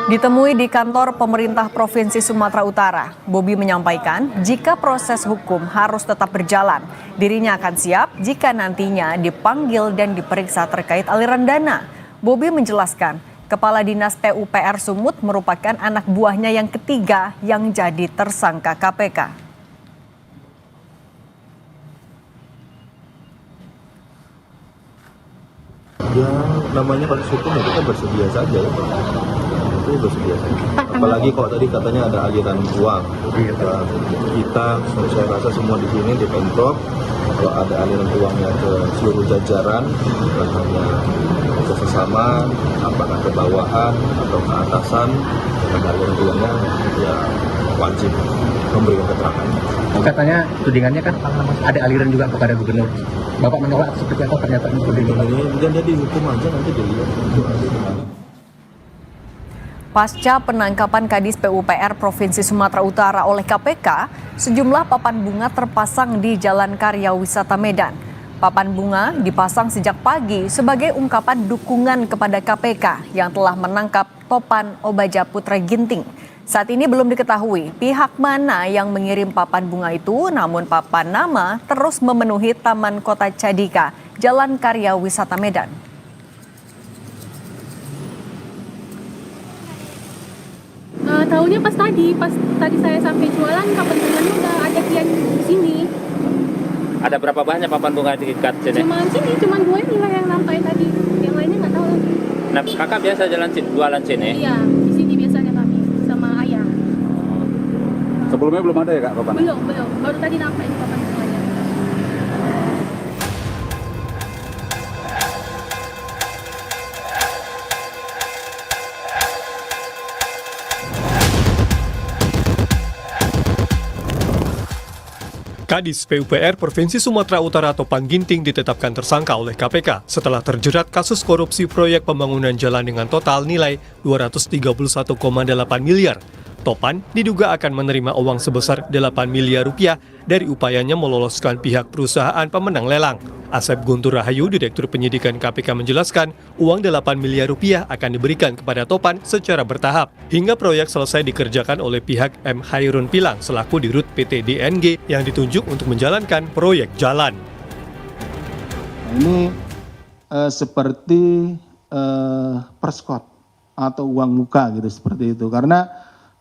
Ditemui di kantor pemerintah Provinsi Sumatera Utara, Bobi menyampaikan jika proses hukum harus tetap berjalan, dirinya akan siap jika nantinya dipanggil dan diperiksa terkait aliran dana. Bobi menjelaskan, Kepala Dinas PUPR Sumut merupakan anak buahnya yang ketiga yang jadi tersangka KPK. Ya, namanya kasus hukum ya kita bersedia saja ya. Itu bersedia saja. Apalagi kalau tadi katanya ada aliran uang. Kita, saya rasa semua di sini di Pemprov, kalau ada aliran uangnya ke seluruh jajaran, bukan hanya ke sesama, apakah ke bawahan atau ke atasan, ada aliran uangnya, ya wajib memberikan keterangan. Katanya tudingannya kan ada aliran juga kepada gubernur. Bapak menolak seperti apa pernyataan tudingan ini? Dan jadi hukum aja nanti dilihat. Pasca penangkapan Kadis PUPR Provinsi Sumatera Utara oleh KPK, sejumlah papan bunga terpasang di Jalan Karya Wisata Medan. Papan bunga dipasang sejak pagi sebagai ungkapan dukungan kepada KPK yang telah menangkap Topan Obaja Putra Ginting. Saat ini belum diketahui pihak mana yang mengirim papan bunga itu, namun papan nama terus memenuhi Taman Kota Cadika, Jalan Karya Wisata Medan. Tahunya pas tadi saya sampai jualan, papan bunganya udah ada di sini. Ada berapa banyak papan bunga diikat sini? Cuman dua ini lah yang nampak tadi. Yang lainnya nggak tahu lagi. Nah, kakak biasa jualan sini? Iya, di sini biasanya kami sama ayah. Sebelumnya belum ada ya Kak papan? Belum. Baru tadi nampak ini papan bunganya. Kadis PUPR Provinsi Sumatera Utara Topan Ginting ditetapkan tersangka oleh KPK setelah terjerat kasus korupsi proyek pembangunan jalan dengan total nilai 231,8 miliar. Topan diduga akan menerima uang sebesar 8 miliar rupiah dari upayanya meloloskan pihak perusahaan pemenang lelang. Asep Guntur Rahayu, Direktur Penyidikan KPK menjelaskan, uang 8 miliar rupiah akan diberikan kepada Topan secara bertahap, hingga proyek selesai dikerjakan oleh pihak M. Hairun Pilang selaku Dirut PT DNG yang ditunjuk untuk menjalankan proyek jalan. Ini seperti perskot atau uang muka gitu, seperti itu. Karena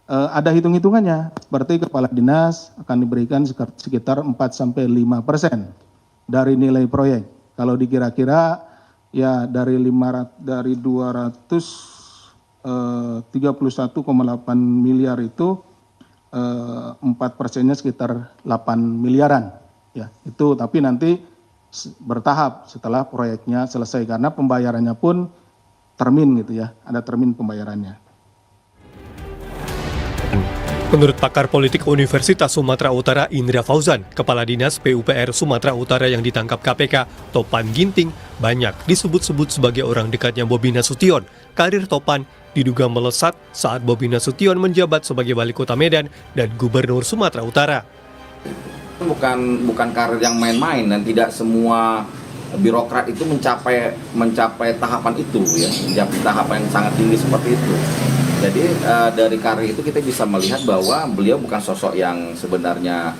ada hitung-hitungannya, seperti kepala dinas akan diberikan sekitar 4-5% dari nilai proyek. Kalau dikira-kira ya dari 231,8 miliar itu 4%-nya sekitar 8 miliaran. Ya, itu tapi nanti bertahap setelah proyeknya selesai karena pembayarannya pun termin gitu ya, ada termin pembayarannya. Menurut pakar politik Universitas Sumatera Utara Indra Fauzan, Kepala Dinas PUPR Sumatera Utara yang ditangkap KPK, Topan Ginting, banyak disebut-sebut sebagai orang dekatnya Bobi Nasution. Karir Topan diduga melesat saat Bobi Nasution menjabat sebagai Wali Kota Medan dan Gubernur Sumatera Utara. Bukan karir yang main-main dan tidak semua birokrat itu mencapai tahapan itu ya, mencapai tahapan yang sangat tinggi seperti itu. Jadi dari karir itu kita bisa melihat bahwa beliau bukan sosok yang sebenarnya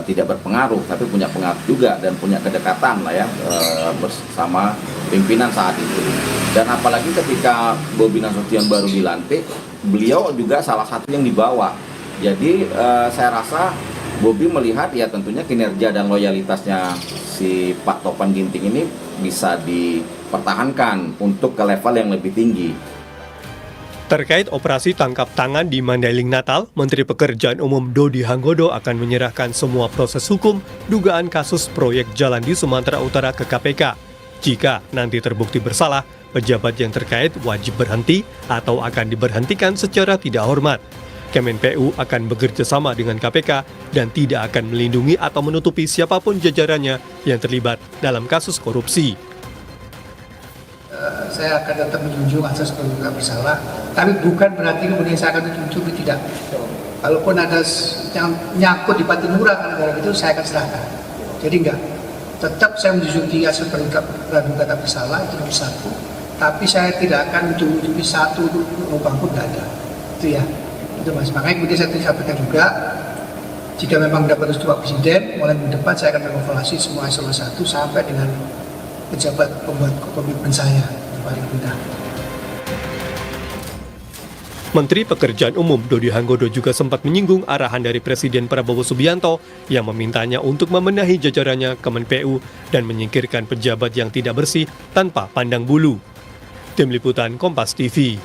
tidak berpengaruh, tapi punya pengaruh juga dan punya kedekatan lah ya bersama pimpinan saat itu. Dan apalagi ketika Bobi Nasution baru dilantik, beliau juga salah satu yang dibawa. Jadi saya rasa Bobi melihat ya tentunya kinerja dan loyalitasnya si Pak Topan Ginting ini bisa dipertahankan untuk ke level yang lebih tinggi. Terkait operasi tangkap tangan di Mandailing Natal, Menteri Pekerjaan Umum Dodi Hanggodo akan menyerahkan semua proses hukum dugaan kasus proyek jalan di Sumatera Utara ke KPK. Jika nanti terbukti bersalah, pejabat yang terkait wajib berhenti atau akan diberhentikan secara tidak hormat. Kemenpu akan bekerja sama dengan KPK dan tidak akan melindungi atau menutupi siapapun jajarannya yang terlibat dalam kasus korupsi. Saya akan tetap menjunjung asas praduga bersalah, tapi bukan berarti kemudian saya akan menjunjung tidak. Kalaupun ada yang nyangkut di Patimura karena itu saya akan serahkan. Jadi enggak, tetap saya menjunjung asas praduga tak bersalah itu nomor satu. Tapi saya tidak akan ujung-ujungnya satu lubang pun tidak ada. Itu ya, itu Mas. Makanya kemudian saya sampaikan juga, jika memang dapat restu Pak Presiden, mulai minggu depan saya akan mengevaluasi semua eselon 1 sampai dengan pejabat pembuat komitmen saya yang paling rendah. Menteri Pekerjaan Umum Dodi Hanggodo juga sempat menyinggung arahan dari Presiden Prabowo Subianto yang memintanya untuk membenahi jajarannya Kemenpu dan menyingkirkan pejabat yang tidak bersih tanpa pandang bulu. Tim Liputan Kompas TV.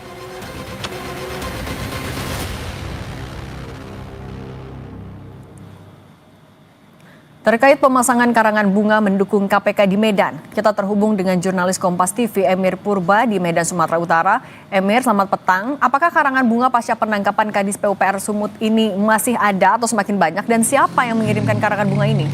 Terkait pemasangan karangan bunga mendukung KPK di Medan, kita terhubung dengan jurnalis Kompas TV Emir Purba di Medan, Sumatera Utara. Emir, selamat petang. Apakah karangan bunga pasca penangkapan Kadis PUPR Sumut ini masih ada atau semakin banyak? Dan siapa yang mengirimkan karangan bunga ini?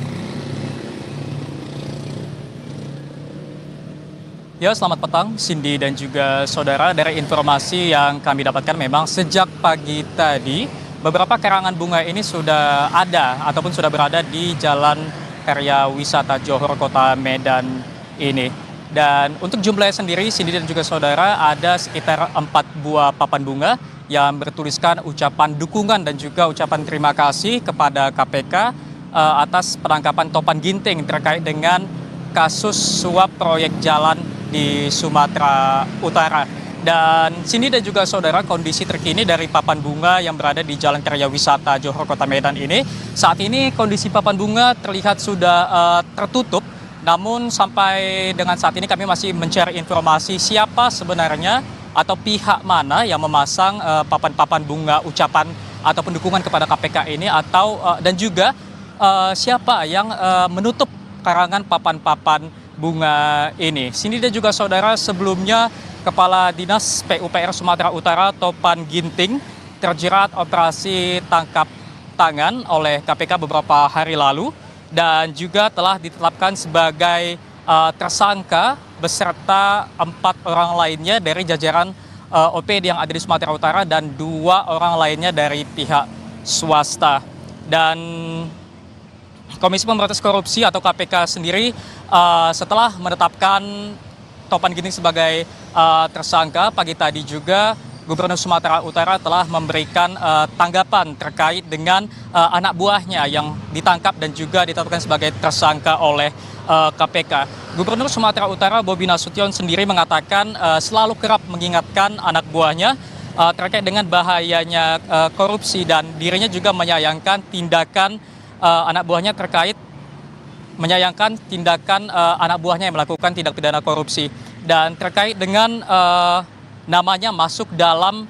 Ya, selamat petang Cindy dan juga saudara. Dari informasi yang kami dapatkan memang sejak pagi tadi beberapa karangan bunga ini sudah ada ataupun sudah berada di Jalan Karya Wisata Johor Kota Medan ini. Dan untuk jumlahnya sendiri, Cindy dan juga saudara, ada sekitar 4 buah papan bunga yang bertuliskan ucapan dukungan dan juga ucapan terima kasih kepada KPK atas penangkapan Topan Ginting terkait dengan kasus suap proyek jalan di Sumatera Utara. Dan Cindy dan juga saudara, kondisi terkini dari papan bunga yang berada di Jalan Karya Wisata Johor Kota Medan ini, saat ini kondisi papan bunga terlihat sudah tertutup. Namun sampai dengan saat ini kami masih mencari informasi siapa sebenarnya atau pihak mana yang memasang papan-papan bunga ucapan ataupun dukungan kepada KPK ini, atau dan juga siapa yang menutup karangan papan-papan bunga ini. Cindy dan juga saudara, sebelumnya Kepala Dinas PUPR Sumatera Utara Topan Ginting terjerat operasi tangkap tangan oleh KPK beberapa hari lalu dan juga telah ditetapkan sebagai tersangka beserta 4 orang lainnya dari jajaran OPD yang ada di Sumatera Utara dan 2 orang lainnya dari pihak swasta. Dan Komisi Pemberantasan Korupsi atau KPK sendiri setelah menetapkan Topan Ginting sebagai tersangka, pagi tadi juga Gubernur Sumatera Utara telah memberikan tanggapan terkait dengan anak buahnya yang ditangkap dan juga ditetapkan sebagai tersangka oleh KPK. Gubernur Sumatera Utara Bobi Nasution sendiri mengatakan selalu kerap mengingatkan anak buahnya terkait dengan bahayanya korupsi dan dirinya juga menyayangkan tindakan anak buahnya anak buahnya yang melakukan tindak pidana korupsi. Dan terkait dengan namanya masuk dalam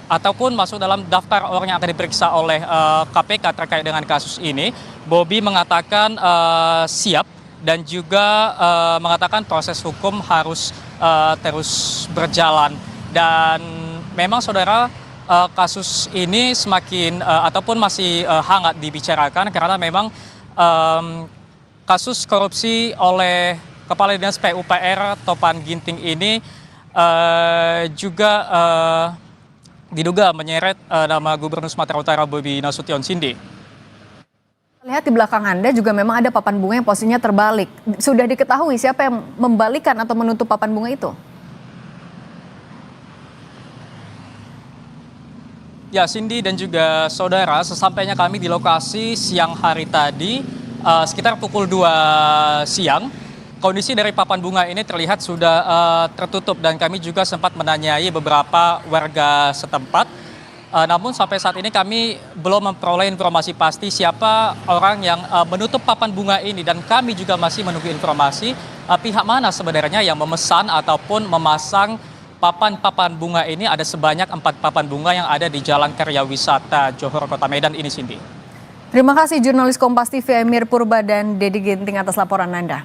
ataupun masuk dalam daftar orang yang akan diperiksa oleh KPK terkait dengan kasus ini, Bobi mengatakan siap dan juga mengatakan proses hukum harus terus berjalan. Dan memang saudara, kasus ini semakin ataupun masih hangat dibicarakan karena memang kasus korupsi oleh Kepala Dinas PUPR Topan Ginting ini juga diduga menyeret nama Gubernur Sumatera Utara Bobi Nasution. Cindy. Lihat di belakang Anda juga memang ada papan bunga yang posisinya terbalik. Sudah diketahui siapa yang membalikan atau menutup papan bunga itu? Ya, Cindy dan juga saudara, sesampainya kami di lokasi siang hari tadi, sekitar pukul 2 siang, kondisi dari papan bunga ini terlihat sudah tertutup dan kami juga sempat menanyai beberapa warga setempat. Namun sampai saat ini kami belum memperoleh informasi pasti siapa orang yang menutup papan bunga ini dan kami juga masih menunggu informasi pihak mana sebenarnya yang memesan ataupun memasang papan-papan bunga ini. Ada sebanyak 4 papan bunga yang ada di Jalan Karya Wisata Johor Kota Medan ini, Cindy. Terima kasih jurnalis Kompas TV Emir Purba dan Dedi Ginting atas laporan Anda.